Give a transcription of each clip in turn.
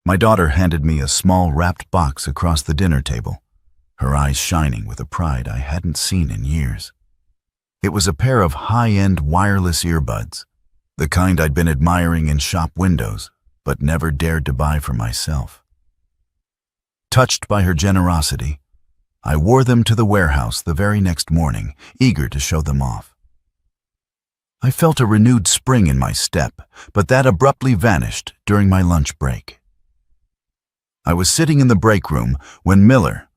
My daughter handed me a small wrapped box across the dinner table, her eyes shining with a pride I hadn't seen in years. It was a pair of high-end wireless earbuds, the kind I'd been admiring in shop windows, but never dared to buy for myself. Touched by her generosity, I wore them to the warehouse the very next morning, eager to show them off. I felt a renewed spring in my step, but that abruptly vanished during my lunch break. I was sitting in the break room when Miller,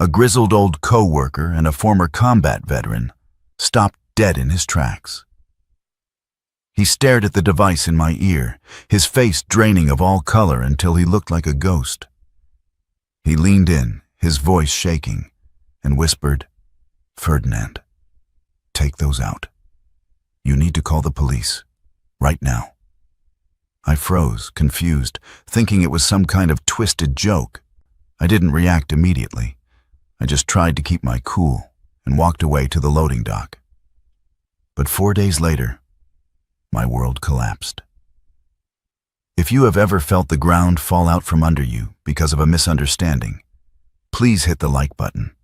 a grizzled old coworker and a former combat veteran, stopped dead in his tracks. He stared at the device in my ear, his face draining of all color until he looked like a ghost. He leaned in, his voice shaking, and whispered, "Ferdinand, take those out. You need to call the police, right now." I froze, confused, thinking it was some kind of twisted joke. I didn't react immediately. I just tried to keep my cool and walked away to the loading dock. But 4 days later, my world collapsed. If you have ever felt the ground fall out from under you because of a misunderstanding, please hit the like button.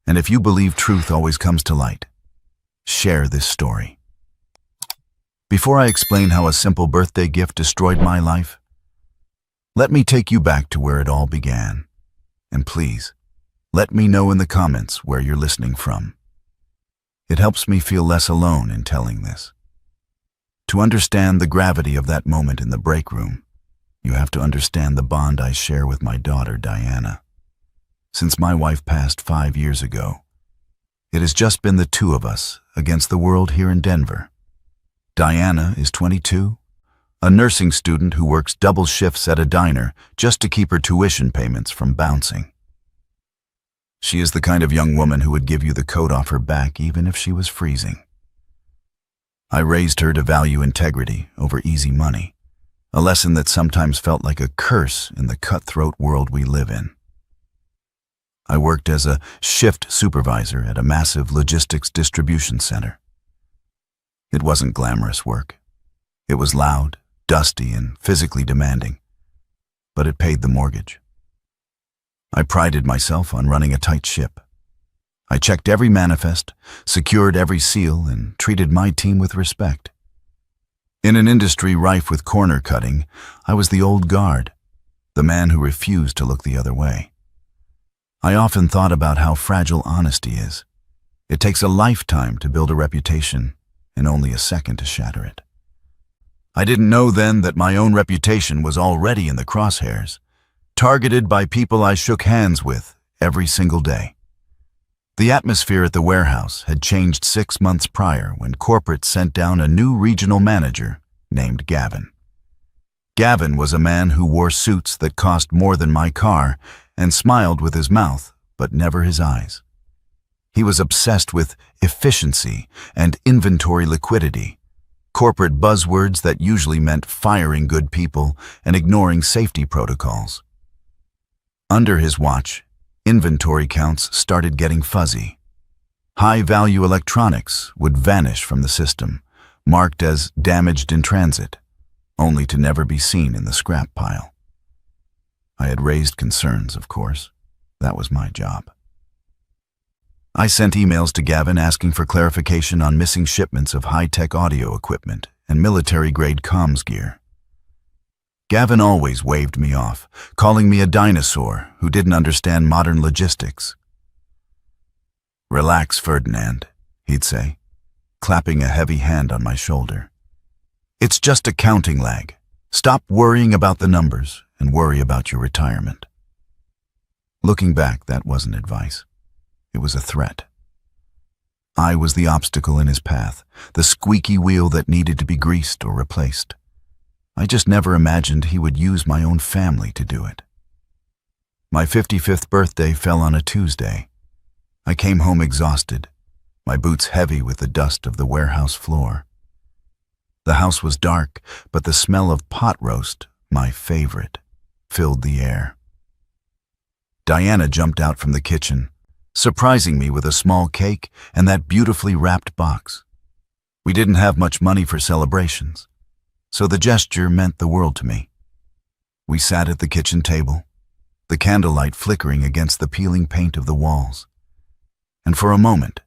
And if you believe truth always comes to light, share this story. Before I explain how a simple birthday gift destroyed my life, let me take you back to where it all began. And please, let me know in the comments where you're listening from. It helps me feel less alone in telling this. To understand the gravity of that moment in the break room, you have to understand the bond I share with my daughter, Diana. Since my wife passed 5 years ago, it has just been the two of us against the world here in Denver. Diana is 22, a nursing student who works double shifts at a diner just to keep her tuition payments from bouncing. She is the kind of young woman who would give you the coat off her back even if she was freezing. I raised her to value integrity over easy money, a lesson that sometimes felt like a curse in the cutthroat world we live in. I worked as a shift supervisor at a massive logistics distribution center. It wasn't glamorous work. It was loud, dusty, and physically demanding, but it paid the mortgage. I prided myself on running a tight ship. I checked every manifest, secured every seal, and treated my team with respect. In an industry rife with corner cutting, I was the old guard, the man who refused to look the other way. I often thought about how fragile honesty is. It takes a lifetime to build a reputation, and only a second to shatter it. I didn't know then that my own reputation was already in the crosshairs, targeted by people I shook hands with every single day. The atmosphere at the warehouse had changed 6 months prior when corporate sent down a new regional manager named Gavin. Gavin was a man who wore suits that cost more than my car and smiled with his mouth, but never his eyes. He was obsessed with efficiency and inventory liquidity, corporate buzzwords that usually meant firing good people and ignoring safety protocols. Under his watch, inventory counts started getting fuzzy. High-value electronics would vanish from the system, marked as damaged in transit, only to never be seen in the scrap pile. I had raised concerns, of course. That was my job. I sent emails to Gavin asking for clarification on missing shipments of high-tech audio equipment and military-grade comms gear. Gavin always waved me off, calling me a dinosaur who didn't understand modern logistics. "Relax, Ferdinand," he'd say, clapping a heavy hand on my shoulder. "It's just a counting lag. Stop worrying about the numbers and worry about your retirement." Looking back, that wasn't advice. It was a threat. I was the obstacle in his path, the squeaky wheel that needed to be greased or replaced. I just never imagined he would use my own family to do it. My 55th birthday fell on a Tuesday. I came home exhausted, my boots heavy with the dust of the warehouse floor. The house was dark, but the smell of pot roast, my favorite, filled the air. Diana jumped out from the kitchen, surprising me with a small cake and that beautifully wrapped box. We didn't have much money for celebrations, so the gesture meant the world to me. We sat at the kitchen table, the candlelight flickering against the peeling paint of the walls. And for a moment,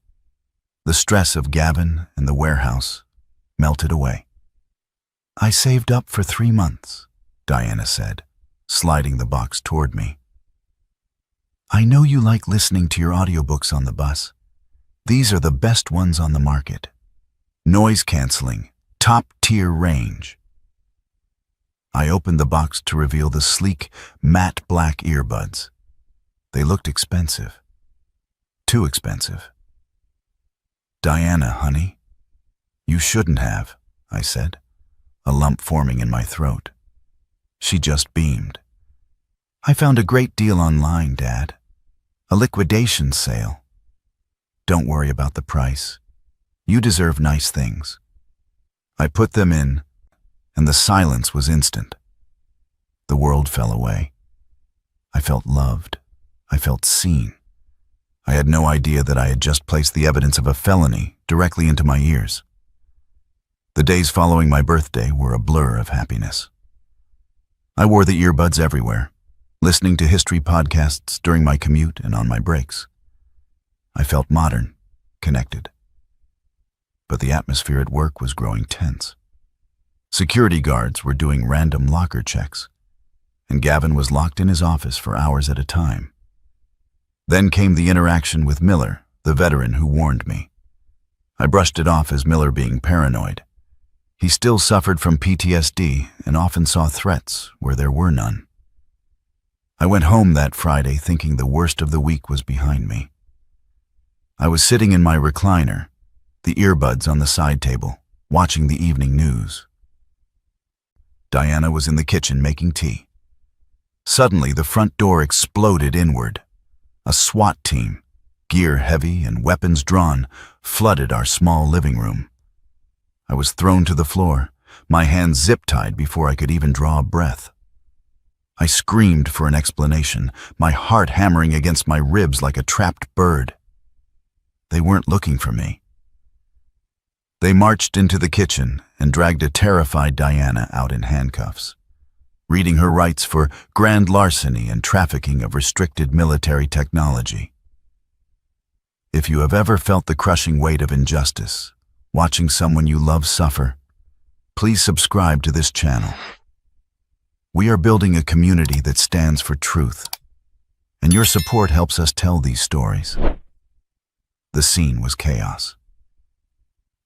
the stress of Gavin and the warehouse melted away. "I saved up for 3 months," Diana said, sliding the box toward me. "I know you like listening to your audiobooks on the bus. These are the best ones on the market. Noise canceling, top-tier range." I opened the box to reveal the sleek, matte black earbuds. They looked expensive. Too expensive. "Diana, honey, you shouldn't have," I said, a lump forming in my throat. She just beamed. "I found a great deal online, Dad. A liquidation sale. Don't worry about the price. You deserve nice things." I put them in, and the silence was instant. The world fell away. I felt loved. I felt seen. I had no idea that I had just placed the evidence of a felony directly into my ears. The days following my birthday were a blur of happiness. I wore the earbuds everywhere, listening to history podcasts during my commute and on my breaks. I felt modern, connected. But the atmosphere at work was growing tense. Security guards were doing random locker checks, and Gavin was locked in his office for hours at a time. Then came the interaction with Miller, the veteran who warned me. I brushed it off as Miller being paranoid. He still suffered from PTSD and often saw threats where there were none. I went home that Friday thinking the worst of the week was behind me. I was sitting in my recliner, the earbuds on the side table, watching the evening news. Diana was in the kitchen making tea. Suddenly, the front door exploded inward. A SWAT team, gear heavy and weapons drawn, flooded our small living room. I was thrown to the floor, my hands zip-tied before I could even draw a breath. I screamed for an explanation, my heart hammering against my ribs like a trapped bird. They weren't looking for me. They marched into the kitchen and dragged a terrified Diana out in handcuffs, reading her rights for grand larceny and trafficking of restricted military technology. If you have ever felt the crushing weight of injustice, watching someone you love suffer, please subscribe to this channel. We are building a community that stands for truth, and your support helps us tell these stories. The scene was chaos.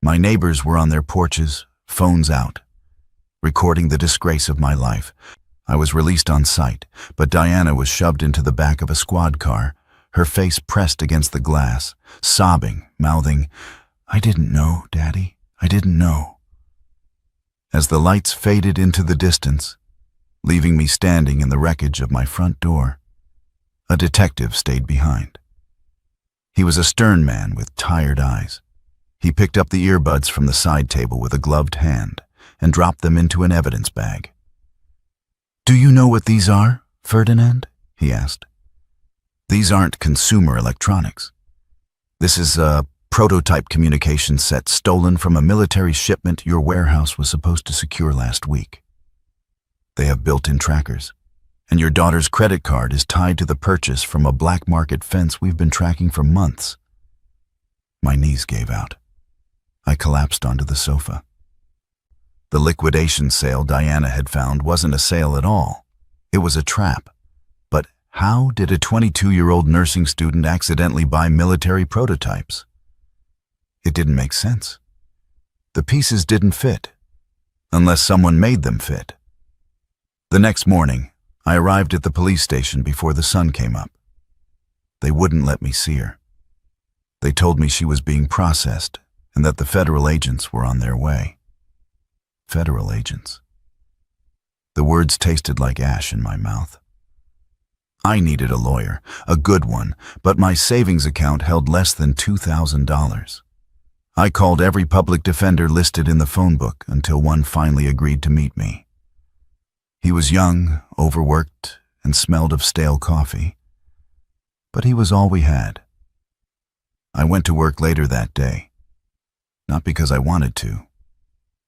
My neighbors were on their porches, phones out, recording the disgrace of my life. I was released on sight, but Diana was shoved into the back of a squad car, her face pressed against the glass, sobbing, mouthing, "I didn't know, Daddy, I didn't know." As the lights faded into the distance, leaving me standing in the wreckage of my front door, a detective stayed behind. He was a stern man with tired eyes. He picked up the earbuds from the side table with a gloved hand and dropped them into an evidence bag. "Do you know what these are, Ferdinand?" he asked. "These aren't consumer electronics. This is a prototype communication set stolen from a military shipment your warehouse was supposed to secure last week. They have built-in trackers, and your daughter's credit card is tied to the purchase from a black market fence we've been tracking for months." My knees gave out. I collapsed onto the sofa. The liquidation sale Diana had found wasn't a sale at all. It was a trap. But how did a 22-year-old nursing student accidentally buy military prototypes? It didn't make sense. The pieces didn't fit, unless someone made them fit. The next morning, I arrived at the police station before the sun came up. They wouldn't let me see her. They told me she was being processed and that the federal agents were on their way. Federal agents. The words tasted like ash in my mouth. I needed a lawyer, a good one, but my savings account held less than $2,000. I called every public defender listed in the phone book until one finally agreed to meet me. He was young, overworked, and smelled of stale coffee. But he was all we had. I went to work later that day, not because I wanted to,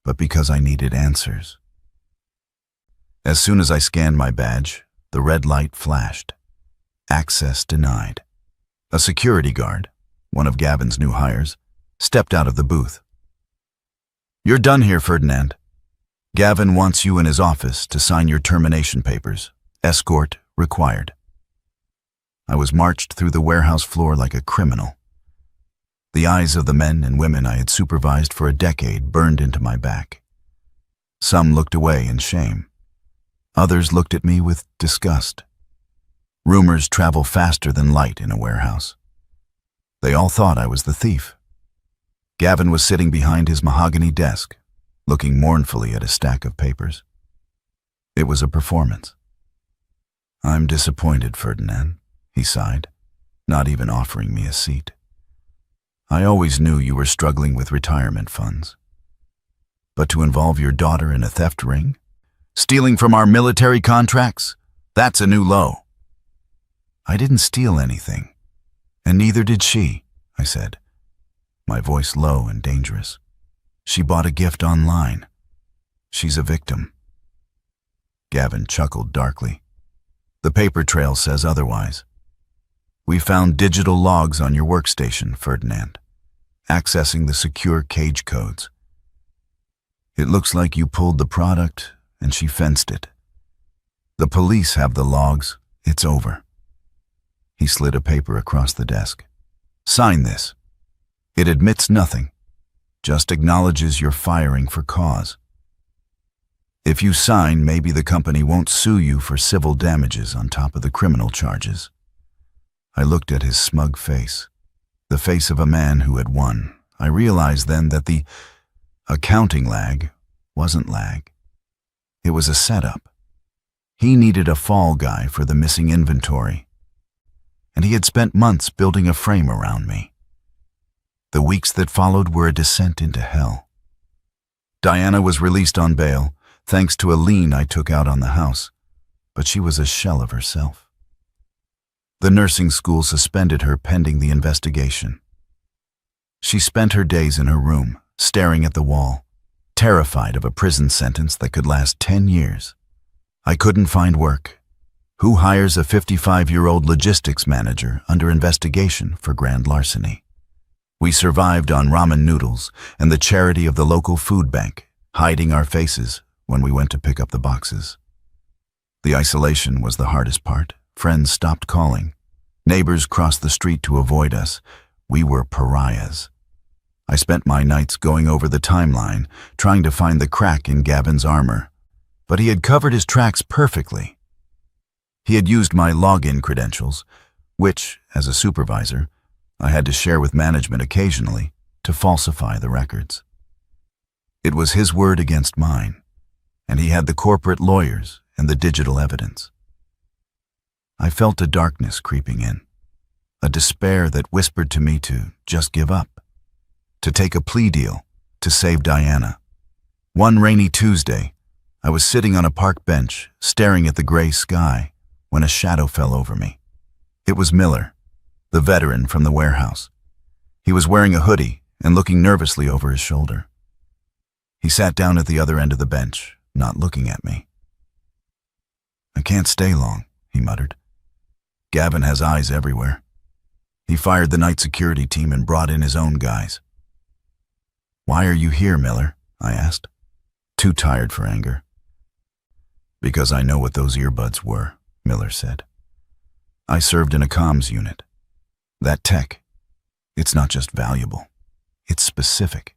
but because I needed answers. As soon as I scanned my badge, the red light flashed. Access denied. A security guard, one of Gavin's new hires, stepped out of the booth. "You're done here, Ferdinand. Gavin wants you in his office to sign your termination papers. Escort required." I was marched through the warehouse floor like a criminal. The eyes of the men and women I had supervised for a decade burned into my back. Some looked away in shame. Others looked at me with disgust. Rumors travel faster than light in a warehouse. They all thought I was the thief. Gavin was sitting behind his mahogany desk, looking mournfully at a stack of papers. It was a performance. "I'm disappointed, Ferdinand," he sighed, not even offering me a seat. "I always knew you were struggling with retirement funds. But to involve your daughter in a theft ring? Stealing from our military contracts? That's a new low." "I didn't steal anything, and neither did she," I said, my voice low and dangerous. "She bought a gift online. She's a victim." Gavin chuckled darkly. "The paper trail says otherwise. We found digital logs on your workstation, Ferdinand, accessing the secure cage codes. It looks like you pulled the product and she fenced it. The police have the logs. It's over." He slid a paper across the desk. "Sign this. It admits nothing, just acknowledges you're firing for cause. If you sign, maybe the company won't sue you for civil damages on top of the criminal charges." I looked at his smug face, the face of a man who had won. I realized then that the accounting lag wasn't lag. It was a setup. He needed a fall guy for the missing inventory, and he had spent months building a frame around me. The weeks that followed were a descent into hell. Diana was released on bail, thanks to a lien I took out on the house, but she was a shell of herself. The nursing school suspended her pending the investigation. She spent her days in her room, staring at the wall, terrified of a prison sentence that could last 10 years. I couldn't find work. Who hires a 55-year-old logistics manager under investigation for grand larceny? We survived on ramen noodles and the charity of the local food bank, hiding our faces when we went to pick up the boxes. The isolation was the hardest part. Friends stopped calling. Neighbors crossed the street to avoid us. We were pariahs. I spent my nights going over the timeline, trying to find the crack in Gavin's armor, but he had covered his tracks perfectly. He had used my login credentials, which, as a supervisor, I had to share with management occasionally, to falsify the records. It was his word against mine, and he had the corporate lawyers and the digital evidence. I felt a darkness creeping in, a despair that whispered to me to just give up, to take a plea deal, to save Diana. One rainy Tuesday, I was sitting on a park bench, staring at the gray sky, when a shadow fell over me. It was Miller, the veteran from the warehouse. He was wearing a hoodie and looking nervously over his shoulder. He sat down at the other end of the bench, not looking at me. "I can't stay long," he muttered. "Gavin has eyes everywhere. He fired the night security team and brought in his own guys." "Why are you here, Miller?" I asked, too tired for anger. "Because I know what those earbuds were," Miller said. "I served in a comms unit. That tech, it's not just valuable, it's specific.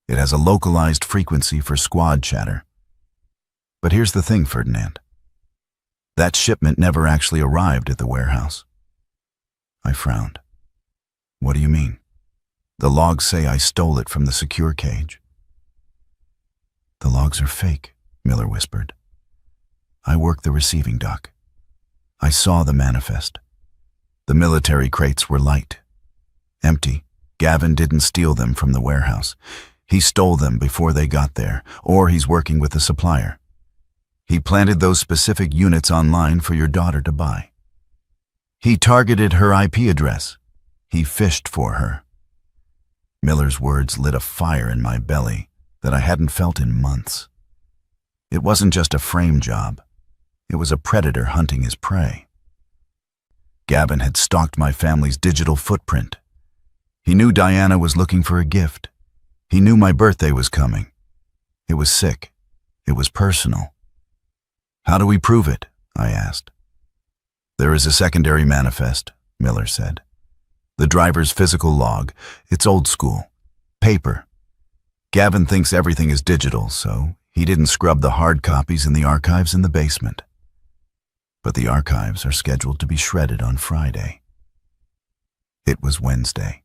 It has a localized frequency for squad chatter. But here's the thing, Ferdinand. That shipment never actually arrived at the warehouse." I frowned. "What do you mean?" "The logs say I stole it from the secure cage." "The logs are fake," Miller whispered. "I worked the receiving dock. I saw the manifest. The military crates were light, empty. Gavin didn't steal them from the warehouse. He stole them before they got there, or he's working with the supplier. He planted those specific units online for your daughter to buy. He targeted her IP address. He fished for her." Miller's words lit a fire in my belly that I hadn't felt in months. It wasn't just a frame job. It was a predator hunting his prey. Gavin had stalked my family's digital footprint. He knew Diana was looking for a gift. He knew my birthday was coming. It was sick. It was personal. "How do we prove it?" I asked. "There is a secondary manifest," Miller said. "The driver's physical log. It's old school. Paper. Gavin thinks everything is digital, so he didn't scrub the hard copies in the archives in the basement. But the archives are scheduled to be shredded on Friday." It was Wednesday.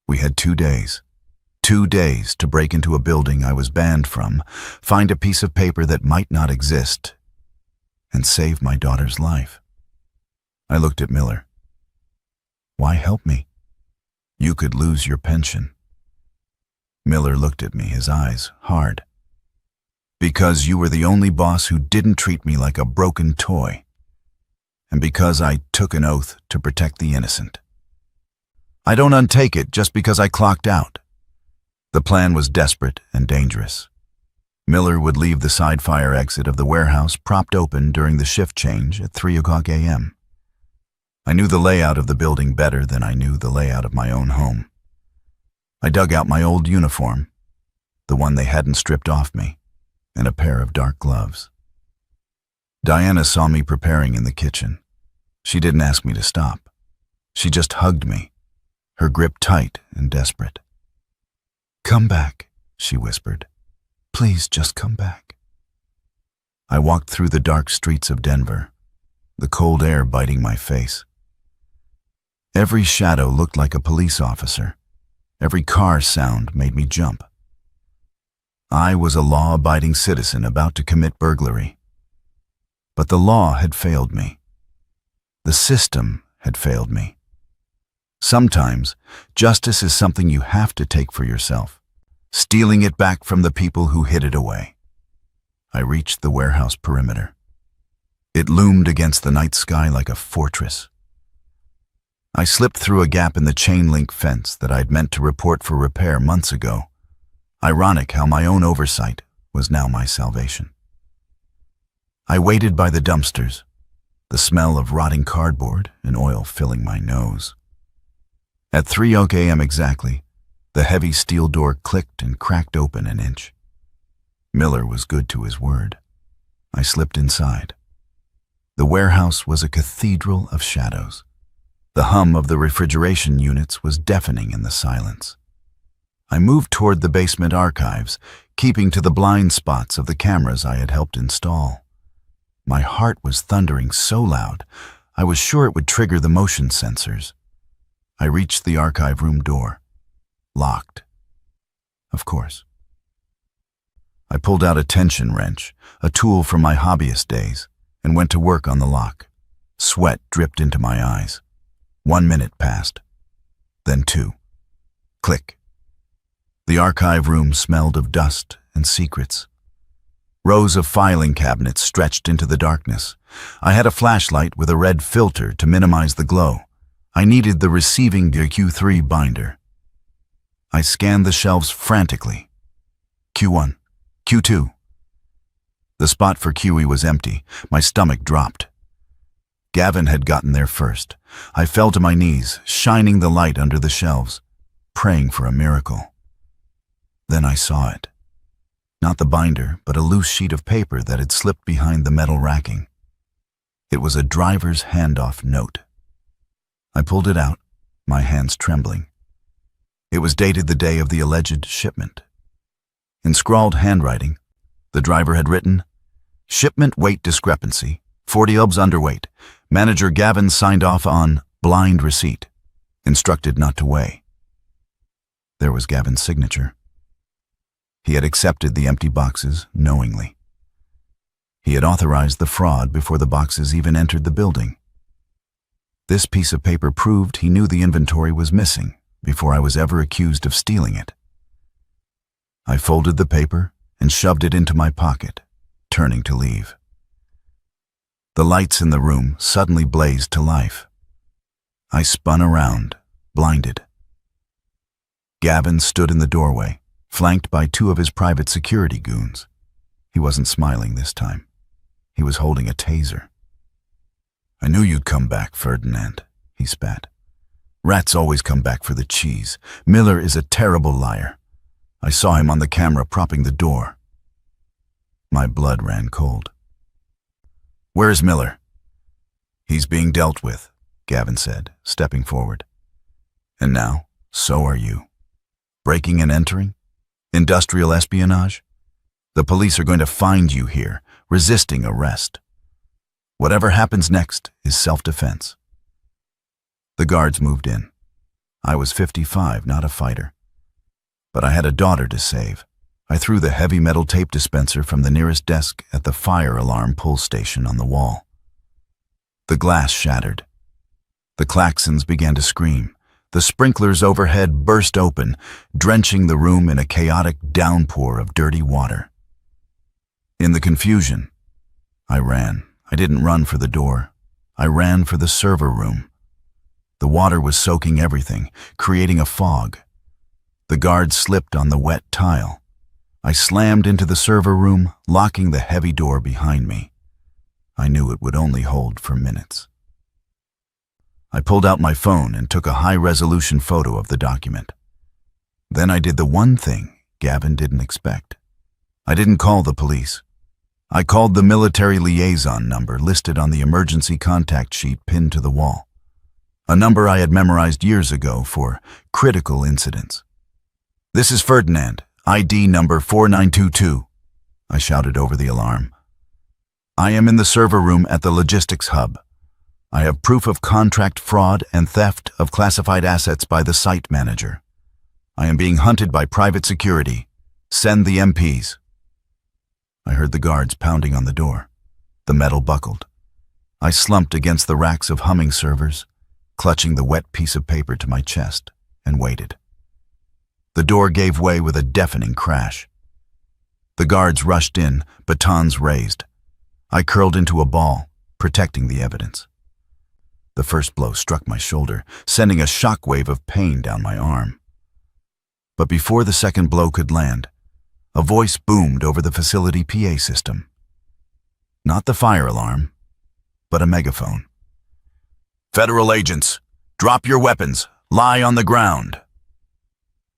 We had 2 days. 2 days to break into a building I was banned from, find a piece of paper that might not exist, and save my daughter's life. I looked at Miller. "Why help me? You could lose your pension." Miller looked at me, his eyes hard. "Because you were the only boss who didn't treat me like a broken toy. And because I took an oath to protect the innocent. I don't untake it just because I clocked out." The plan was desperate and dangerous. Miller would leave the side fire exit of the warehouse propped open during the shift change at 3 a.m. I knew the layout of the building better than I knew the layout of my own home. I dug out my old uniform, the one they hadn't stripped off me, and a pair of dark gloves. Diana saw me preparing in the kitchen. She didn't ask me to stop. She just hugged me, her grip tight and desperate. "Come back," she whispered. "Please just come back." I walked through the dark streets of Denver, the cold air biting my face. Every shadow looked like a police officer. Every car sound made me jump. I was a law-abiding citizen about to commit burglary. But the law had failed me. The system had failed me. Sometimes, justice is something you have to take for yourself, stealing it back from the people who hid it away. I reached the warehouse perimeter. It loomed against the night sky like a fortress. I slipped through a gap in the chain-link fence that I'd meant to report for repair months ago. Ironic how my own oversight was now my salvation. I waited by the dumpsters, the smell of rotting cardboard and oil filling my nose. At 3 a.m. exactly, the heavy steel door clicked and cracked open an inch. Miller was good to his word. I slipped inside. The warehouse was a cathedral of shadows. The hum of the refrigeration units was deafening in the silence. I moved toward the basement archives, keeping to the blind spots of the cameras I had helped install. My heart was thundering so loud, I was sure it would trigger the motion sensors. I reached the archive room door. Locked. Of course. I pulled out a tension wrench, a tool from my hobbyist days, and went to work on the lock. Sweat dripped into my eyes. 1 minute passed. Then 2. Click. The archive room smelled of dust and secrets. Rows of filing cabinets stretched into the darkness. I had a flashlight with a red filter to minimize the glow. I needed the receiving Q3 binder. I scanned the shelves frantically. Q1, Q2. The spot for QE was empty. My stomach dropped. Gavin had gotten there first. I fell to my knees, shining the light under the shelves, praying for a miracle. Then I saw it. Not the binder, but a loose sheet of paper that had slipped behind the metal racking. It was a driver's handoff note. I pulled it out, my hands trembling. It was dated the day of the alleged shipment. In scrawled handwriting, the driver had written, "Shipment weight discrepancy, 40 lbs underweight. Manager Gavin signed off on blind receipt. Instructed not to weigh." There was Gavin's signature. He had accepted the empty boxes knowingly. He had authorized the fraud before the boxes even entered the building. This piece of paper proved he knew the inventory was missing before I was ever accused of stealing it. I folded the paper and shoved it into my pocket, turning to leave. The lights in the room suddenly blazed to life. I spun around, blinded. Gavin stood in the doorway, flanked by 2 of his private security goons. He wasn't smiling this time. He was holding a taser. "I knew you'd come back, Ferdinand," he spat. "Rats always come back for the cheese. Miller is a terrible liar. I saw him on the camera propping the door." My blood ran cold. "Where's Miller?" "He's being dealt with," Gavin said, stepping forward. "And now, so are you. Breaking and entering? Industrial espionage? The police are going to find you here, resisting arrest. Whatever happens next is self-defense." The guards moved in. I was 55, not a fighter. But I had a daughter to save. I threw the heavy metal tape dispenser from the nearest desk at the fire alarm pull station on the wall. The glass shattered. The klaxons began to scream. The sprinklers overhead burst open, drenching the room in a chaotic downpour of dirty water. In the confusion, I ran. I didn't run for the door. I ran for the server room. The water was soaking everything, creating a fog. The guard slipped on the wet tile. I slammed into the server room, locking the heavy door behind me. I knew it would only hold for minutes. I pulled out my phone and took a high-resolution photo of the document. Then I did the one thing Gavin didn't expect. I didn't call the police. I called the military liaison number listed on the emergency contact sheet pinned to the wall, a number I had memorized years ago for critical incidents. "This is Ferdinand, ID number 4922, I shouted over the alarm. "I am in the server room at the logistics hub. I have proof of contract fraud and theft of classified assets by the site manager. I am being hunted by private security. Send the MPs." I heard the guards pounding on the door. The metal buckled. I slumped against the racks of humming servers, clutching the wet piece of paper to my chest, and waited. The door gave way with a deafening crash. The guards rushed in, batons raised. I curled into a ball, protecting the evidence. The first blow struck my shoulder, sending a shockwave of pain down my arm. But before the second blow could land, a voice boomed over the facility PA system. Not the fire alarm, but a megaphone. "Federal agents, drop your weapons, lie on the ground."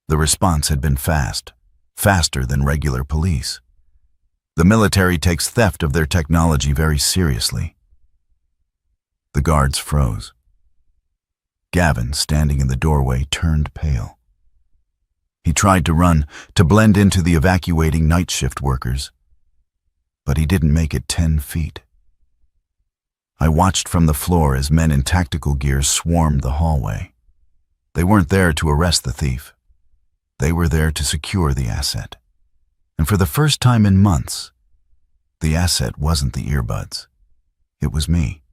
The response had been fast, faster than regular police. The military takes theft of their technology very seriously. The guards froze. Gavin, standing in the doorway, turned pale. He tried to run, to blend into the evacuating night shift workers, but he didn't make it 10 feet. I watched from the floor as men in tactical gear swarmed the hallway. They weren't there to arrest the thief. They were there to secure the asset. And for the first time in months, the asset wasn't the earbuds. It was me.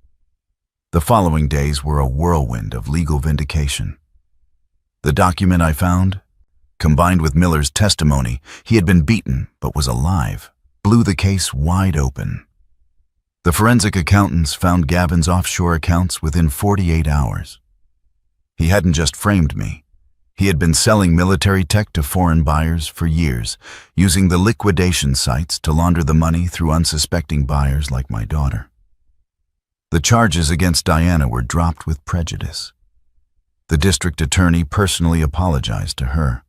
The following days were a whirlwind of legal vindication. The document I found, combined with Miller's testimony, he had been beaten but was alive, blew the case wide open. The forensic accountants found Gavin's offshore accounts within 48 hours. He hadn't just framed me. He had been selling military tech to foreign buyers for years, using the liquidation sites to launder the money through unsuspecting buyers like my daughter. The charges against Diana were dropped with prejudice. The district attorney personally apologized to her.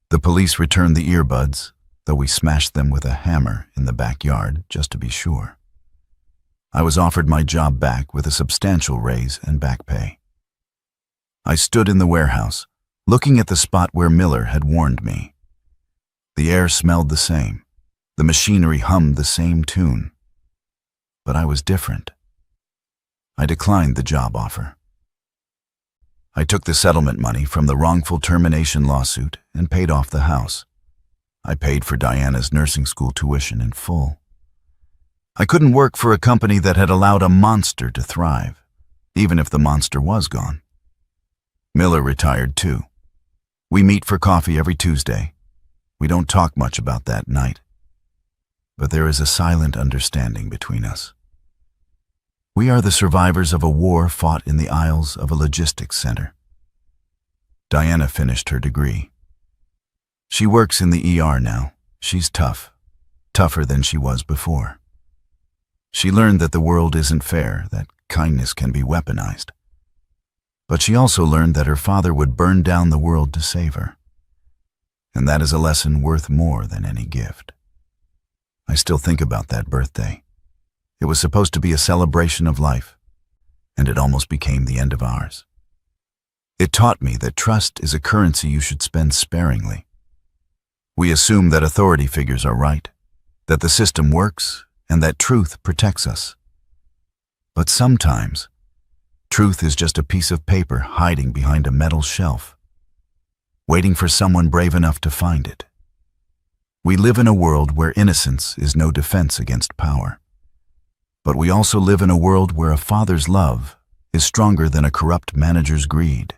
The police returned the earbuds, though we smashed them with a hammer in the backyard just to be sure. I was offered my job back with a substantial raise and back pay. I stood in the warehouse, looking at the spot where Miller had warned me. The air smelled the same. The machinery hummed the same tune. But I was different. I declined the job offer. I took the settlement money from the wrongful termination lawsuit and paid off the house. I paid for Diana's nursing school tuition in full. I couldn't work for a company that had allowed a monster to thrive, even if the monster was gone. Miller retired too. We meet for coffee every Tuesday. We don't talk much about that night. But there is a silent understanding between us. We are the survivors of a war fought in the aisles of a logistics center. Diana finished her degree. She works in the ER now. She's tough. tougher than she was before. She learned that the world isn't fair, that kindness can be weaponized. But she also learned that her father would burn down the world to save her. And that is a lesson worth more than any gift. I still think about that birthday. It was supposed to be a celebration of life, and it almost became the end of ours. It taught me that trust is a currency you should spend sparingly. We assume that authority figures are right, that the system works, and that truth protects us. But sometimes, truth is just a piece of paper hiding behind a metal shelf, waiting for someone brave enough to find it. We live in a world where innocence is no defense against power. But we also live in a world where a father's love is stronger than a corrupt manager's greed.